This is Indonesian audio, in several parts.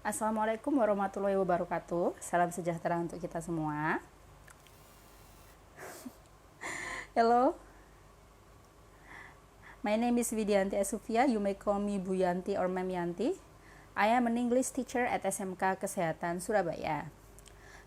Assalamualaikum warahmatullahi wabarakatuh. Salam sejahtera untuk kita semua. Hello, my name is Widianti Asufia. You may call me Bu Yanti or Mem Yanti. I am an English teacher at SMK Kesehatan Surabaya.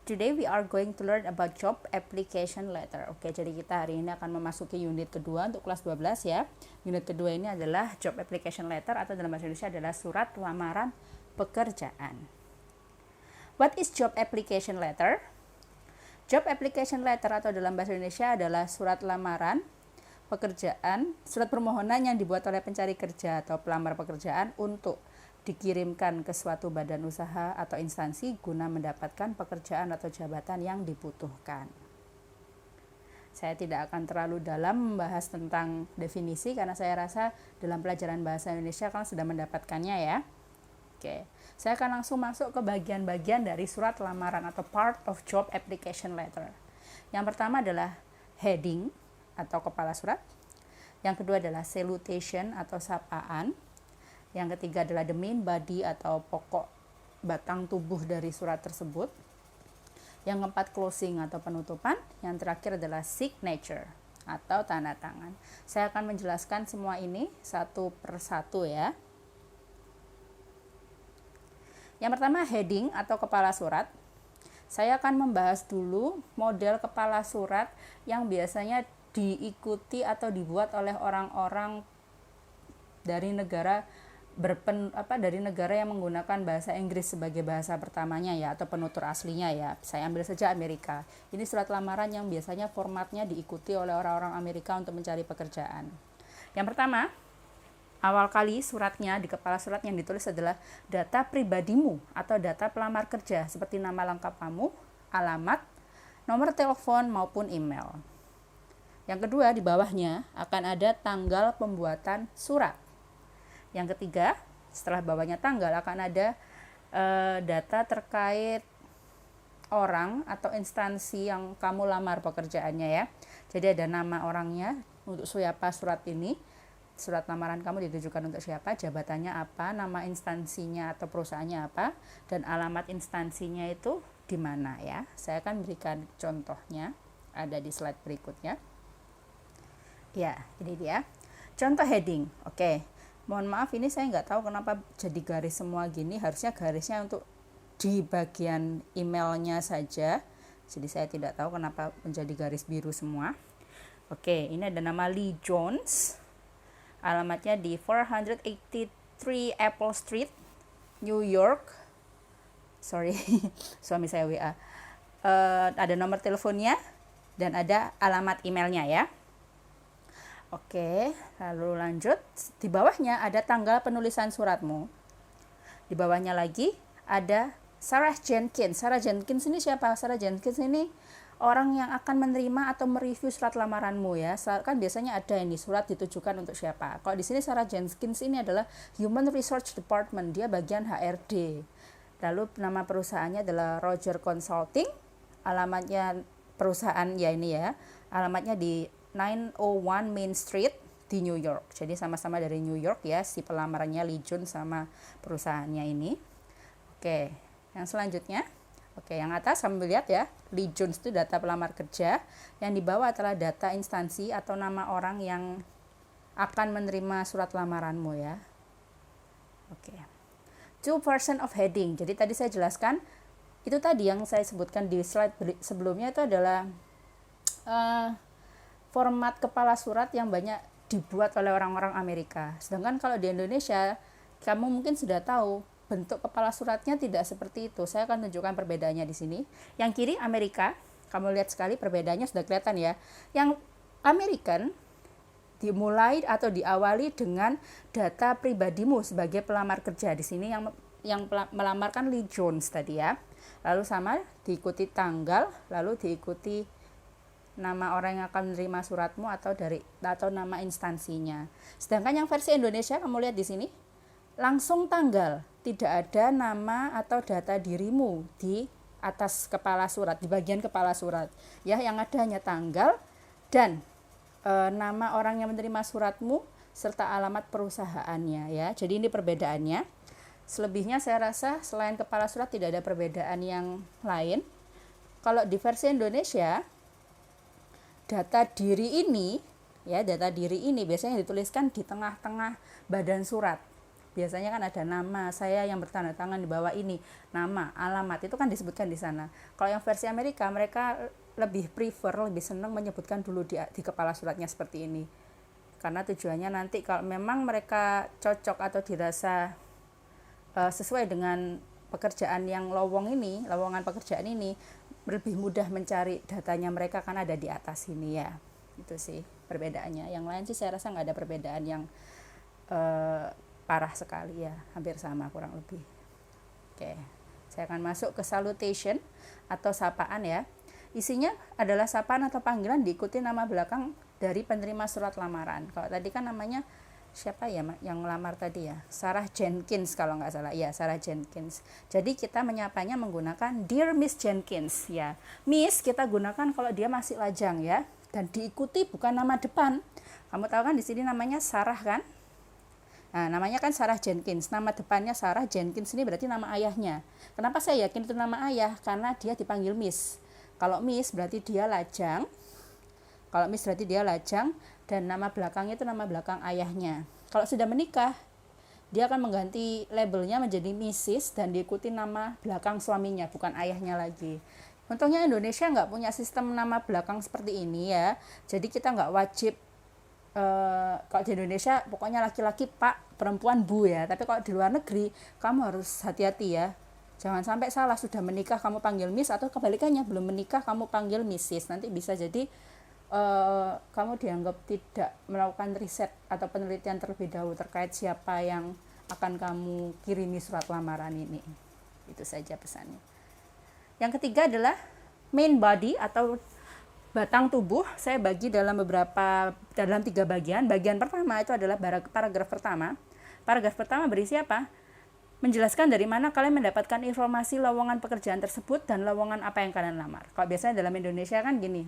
Today we are going to learn about job application letter. Oke, jadi kita hari ini akan memasuki unit kedua untuk kelas 12 ya. Unit kedua ini adalah job application letter atau dalam bahasa Indonesia adalah surat lamaran pekerjaan. What is job application letter? Job application letter atau dalam bahasa Indonesia adalah surat lamaran pekerjaan, surat permohonan yang dibuat oleh pencari kerja atau pelamar pekerjaan untuk dikirimkan ke suatu badan usaha atau instansi guna mendapatkan pekerjaan atau jabatan yang dibutuhkan. Saya tidak akan terlalu dalam membahas tentang definisi karena saya rasa dalam pelajaran bahasa Indonesia kalian sudah mendapatkannya ya. Oke, saya akan langsung masuk ke bagian-bagian dari surat lamaran atau part of job application letter. Yang pertama adalah heading atau kepala surat. Yang kedua adalah salutation atau sapaan. Yang ketiga adalah the main body atau pokok batang tubuh dari surat tersebut. Yang keempat closing atau penutupan. Yang terakhir adalah signature atau tanda tangan. Saya akan menjelaskan semua ini satu persatu ya. Yang pertama heading atau kepala surat. Saya akan membahas dulu model kepala surat yang biasanya diikuti atau dibuat oleh orang-orang dari negara dari negara yang menggunakan bahasa Inggris sebagai bahasa pertamanya ya, atau penutur aslinya ya. Saya ambil saja Amerika. Ini surat lamaran yang biasanya formatnya diikuti oleh orang-orang Amerika untuk mencari pekerjaan. Yang pertama, awal kali suratnya di kepala surat yang ditulis adalah data pribadimu atau data pelamar kerja seperti nama lengkap kamu, alamat, nomor telepon maupun email. Yang kedua, di bawahnya akan ada tanggal pembuatan surat. Yang ketiga, setelah bawahnya tanggal akan ada data terkait orang atau instansi yang kamu lamar pekerjaannya ya. Jadi ada nama orangnya untuk siapa surat ini, surat lamaran kamu ditujukan untuk siapa, jabatannya apa, nama instansinya atau perusahaannya apa, dan alamat instansinya itu di mana ya. Saya akan berikan contohnya, ada di slide berikutnya. Ya, ini dia. Contoh heading. Oke. Mohon maaf ini saya nggak tahu kenapa jadi garis semua gini, harusnya garisnya untuk di bagian emailnya saja, jadi saya tidak tahu kenapa menjadi garis biru semua. Oke, ini ada nama Lee Jones, alamatnya di 483 Apple Street, New York. Sorry, suami saya WA. Ada nomor teleponnya dan ada alamat emailnya ya. Oke, lalu lanjut. Di bawahnya ada tanggal penulisan suratmu. Di bawahnya lagi ada Sarah Jenkins. Sarah Jenkins ini siapa? Sarah Jenkins ini orang yang akan menerima atau mereview surat lamaranmu ya. Kan biasanya ada ini surat ditujukan untuk siapa. Kalau di sini Sarah Jenkins ini adalah Human Resource Department, dia bagian HRD. Lalu nama perusahaannya adalah Roger Consulting. Alamatnya perusahaan ya ini ya. Alamatnya di 901 Main Street di New York. Jadi sama-sama dari New York ya, si pelamarannya Lee Jones sama perusahaannya ini. Oke, yang selanjutnya. Oke, yang atas kamu lihat ya, Lee Jones itu data pelamar kerja. Yang di bawah adalah data instansi atau nama orang yang akan menerima surat lamaranmu ya. Oke. Two person of heading. Jadi tadi saya jelaskan, itu tadi yang saya sebutkan di slide sebelumnya itu adalah format kepala surat yang banyak dibuat oleh orang-orang Amerika. Sedangkan kalau di Indonesia, kamu mungkin sudah tahu bentuk kepala suratnya tidak seperti itu. Saya akan tunjukkan perbedaannya di sini. Yang kiri Amerika, kamu lihat sekali perbedaannya sudah kelihatan ya. Yang American dimulai atau diawali dengan data pribadimu sebagai pelamar kerja. Di sini yang melamarkan Lee Jones tadi ya. Lalu sama diikuti tanggal, lalu diikuti nama orang yang akan menerima suratmu atau nama instansinya. Sedangkan yang versi Indonesia kamu lihat di sini langsung tanggal, tidak ada nama atau data dirimu di atas kepala surat, di bagian kepala surat. Ya, yang ada hanya tanggal dan nama orang yang menerima suratmu serta alamat perusahaannya ya. Jadi ini perbedaannya. Selebihnya saya rasa selain kepala surat tidak ada perbedaan yang lain. Kalau di versi Indonesia, data diri ini biasanya dituliskan di tengah-tengah badan surat. Biasanya kan ada nama saya yang bertanda tangan di bawah ini, nama, alamat, itu kan disebutkan di sana. Kalau yang versi Amerika, mereka lebih senang menyebutkan dulu di kepala suratnya seperti ini. Karena tujuannya nanti kalau memang mereka cocok atau dirasa sesuai dengan pekerjaan yang lowongan pekerjaan ini, lebih mudah mencari datanya mereka kan ada di atas sini ya. Itu sih perbedaannya. Yang lain sih saya rasa nggak ada perbedaan yang parah sekali ya, hampir sama kurang lebih. Oke, saya akan masuk ke salutation atau sapaan ya. Isinya adalah sapaan atau panggilan diikuti nama belakang dari penerima surat lamaran. Kalau tadi kan namanya siapa ya yang melamar tadi ya, Sarah Jenkins kalau nggak salah ya, Sarah Jenkins. Jadi kita menyapanya menggunakan Dear Miss Jenkins ya. Miss kita gunakan kalau dia masih lajang ya, dan diikuti bukan nama depan. Kamu tahu kan di sini namanya Sarah kan? Nah, namanya kan Sarah Jenkins, nama depannya Sarah Jenkins, ini berarti nama ayahnya. Kenapa saya yakin itu nama ayah? Karena dia dipanggil Miss. Kalau Miss berarti dia lajang. Dan nama belakangnya itu nama belakang ayahnya. Kalau sudah menikah, dia akan mengganti labelnya menjadi Mrs. dan diikuti nama belakang suaminya, bukan ayahnya lagi. Untungnya Indonesia nggak punya sistem nama belakang seperti ini ya. Jadi kita nggak wajib, kalau di Indonesia pokoknya laki-laki Pak, perempuan Bu ya. Tapi kalau di luar negeri, kamu harus hati-hati ya. Jangan sampai salah, sudah menikah kamu panggil Miss, atau kebalikannya, belum menikah kamu panggil Mrs. Nanti bisa jadi kamu dianggap tidak melakukan riset atau penelitian terlebih dahulu terkait siapa yang akan kamu kirimi surat lamaran ini. Itu saja pesannya. Yang ketiga adalah main body atau batang tubuh. Saya bagi dalam 3 bagian. Bagian pertama itu adalah paragraf pertama. Paragraf pertama berisi apa? Menjelaskan dari mana kalian mendapatkan informasi lowongan pekerjaan tersebut dan lowongan apa yang kalian lamar. Kalau biasanya dalam Indonesia kan gini,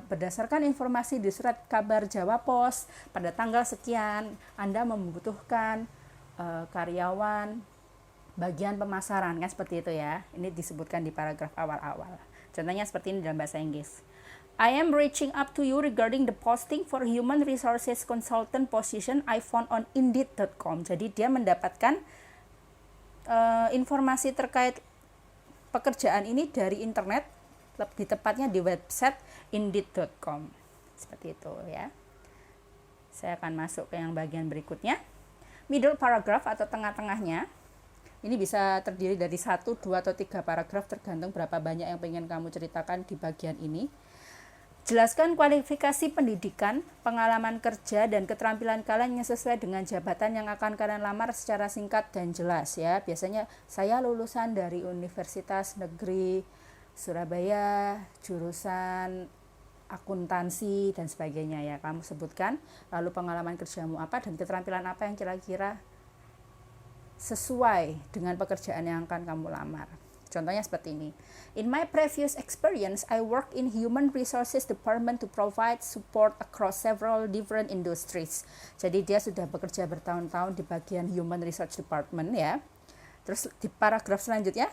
berdasarkan informasi di surat kabar Jawa Pos pada tanggal sekian Anda membutuhkan karyawan bagian pemasaran, kan seperti itu ya. Ini disebutkan di paragraf awal-awal. Contohnya seperti ini dalam bahasa Inggris. I am reaching up to you regarding the posting for human resources consultant position I found on indeed.com. Jadi dia mendapatkan informasi terkait pekerjaan ini dari internet, lebih tepatnya di website indeed.com. Seperti itu ya. Saya akan masuk ke yang bagian berikutnya. Middle paragraph atau tengah-tengahnya. Ini bisa terdiri dari 1, 2, atau 3 paragraf tergantung berapa banyak yang ingin kamu ceritakan di bagian ini. Jelaskan kualifikasi pendidikan, pengalaman kerja, dan keterampilan kalian yang sesuai dengan jabatan yang akan kalian lamar secara singkat dan jelas ya. Biasanya saya lulusan dari Universitas Negeri Surabaya, jurusan akuntansi dan sebagainya ya, kamu sebutkan. Lalu pengalaman kerjamu apa dan keterampilan apa yang kira-kira sesuai dengan pekerjaan yang akan kamu lamar. Contohnya seperti ini. In my previous experience, I worked in human resources department to provide support across several different industries. Jadi dia sudah bekerja bertahun-tahun di bagian human resource department ya. Terus di paragraf selanjutnya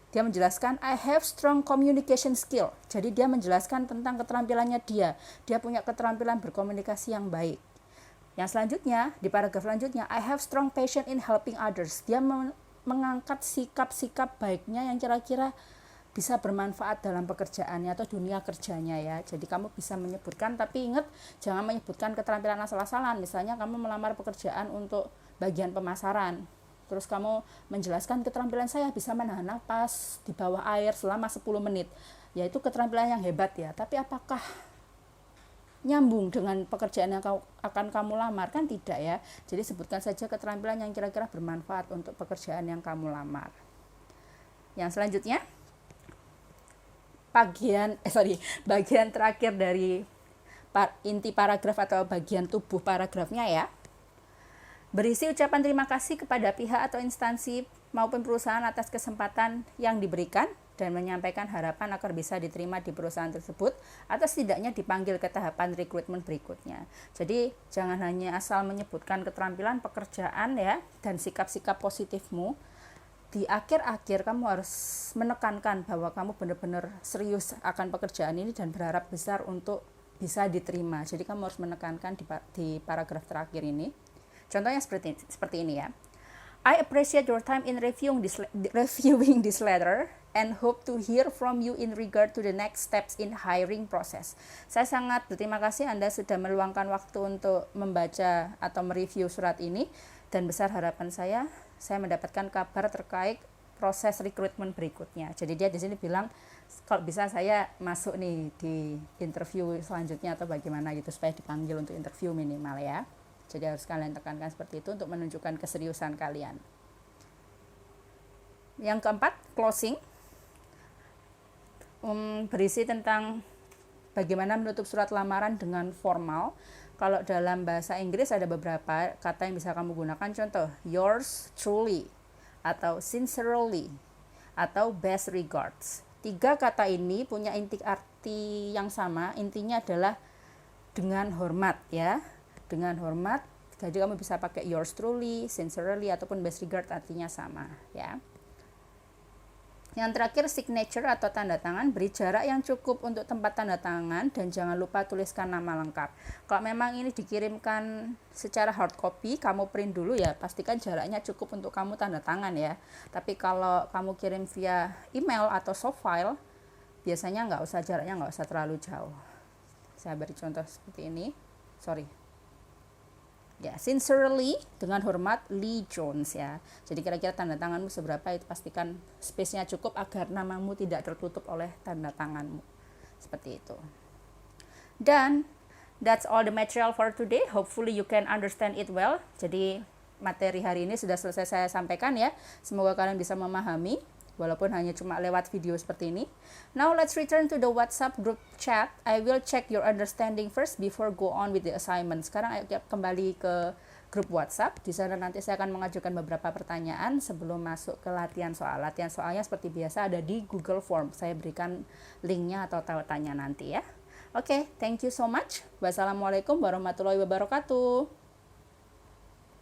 dia menjelaskan I have strong communication skill. Jadi dia menjelaskan tentang keterampilannya dia. Dia punya keterampilan berkomunikasi yang baik. Yang selanjutnya, di paragraf selanjutnya, I have strong passion in helping others. Dia mengangkat sikap-sikap baiknya yang kira-kira bisa bermanfaat dalam pekerjaannya atau dunia kerjanya ya. Jadi kamu bisa menyebutkan, tapi ingat jangan menyebutkan keterampilan asal-asalan. Misalnya kamu melamar pekerjaan untuk bagian pemasaran. Terus kamu menjelaskan keterampilan saya bisa menahan napas di bawah air selama 10 menit. Ya itu keterampilan yang hebat ya. Tapi apakah nyambung dengan pekerjaan yang akan kamu lamar? Kan tidak ya. Jadi sebutkan saja keterampilan yang kira-kira bermanfaat untuk pekerjaan yang kamu lamar. Yang selanjutnya, bagian terakhir dari inti paragraf atau bagian tubuh paragrafnya ya. Berisi ucapan terima kasih kepada pihak atau instansi maupun perusahaan atas kesempatan yang diberikan dan menyampaikan harapan agar bisa diterima di perusahaan tersebut atau setidaknya dipanggil ke tahapan rekrutmen berikutnya. Jadi jangan hanya asal menyebutkan keterampilan pekerjaan ya dan sikap-sikap positifmu. Di akhir-akhir kamu harus menekankan bahwa kamu benar-benar serius akan pekerjaan ini dan berharap besar untuk bisa diterima. Jadi kamu harus menekankan di paragraf terakhir ini. Contohnya seperti ini ya. I appreciate your time in reviewing this letter and hope to hear from you in regard to the next steps in hiring process. Saya sangat berterima kasih Anda sudah meluangkan waktu untuk membaca atau mereview surat ini dan besar harapan saya mendapatkan kabar terkait proses rekrutmen berikutnya. Jadi dia di sini bilang kalau bisa saya masuk nih di interview selanjutnya atau bagaimana gitu supaya dipanggil untuk interview minimal ya. Jadi harus kalian tekankan seperti itu untuk menunjukkan keseriusan kalian. Yang keempat, closing. Berisi tentang bagaimana menutup surat lamaran dengan formal. Kalau dalam bahasa Inggris ada beberapa kata yang bisa kamu gunakan. Contoh, yours truly, atau sincerely, atau best regards. 3 kata ini punya arti yang sama. Intinya adalah dengan hormat ya. Dengan hormat, jadi kamu bisa pakai yours truly, sincerely, ataupun best regard artinya sama ya. Yang terakhir, signature atau tanda tangan. Beri jarak yang cukup untuk tempat tanda tangan dan jangan lupa tuliskan nama lengkap. Kalau memang ini dikirimkan secara hard copy, kamu print dulu ya, pastikan jaraknya cukup untuk kamu tanda tangan ya. Tapi kalau kamu kirim via email atau soft file, biasanya jaraknya nggak usah terlalu jauh. Saya beri contoh seperti ini. Ya, sincerely, dengan hormat, Lee Jones ya. Jadi kira-kira tanda tanganmu seberapa itu pastikan space-nya cukup agar namamu tidak tertutup oleh tanda tanganmu. Seperti itu. Dan that's all the material for today. Hopefully you can understand it well. Jadi materi hari ini sudah selesai saya sampaikan ya. Semoga kalian bisa memahami. Walaupun hanya cuma lewat video seperti ini. Now let's return to the WhatsApp group chat. I will check your understanding first before go on with the assignment. Sekarang ayo kembali ke grup WhatsApp. Di sana nanti saya akan mengajukan beberapa pertanyaan sebelum masuk ke latihan soal. Latihan soalnya seperti biasa ada di Google Form. Saya berikan linknya atau tautannya nanti ya. Oke, thank you so much. Wassalamualaikum warahmatullahi wabarakatuh.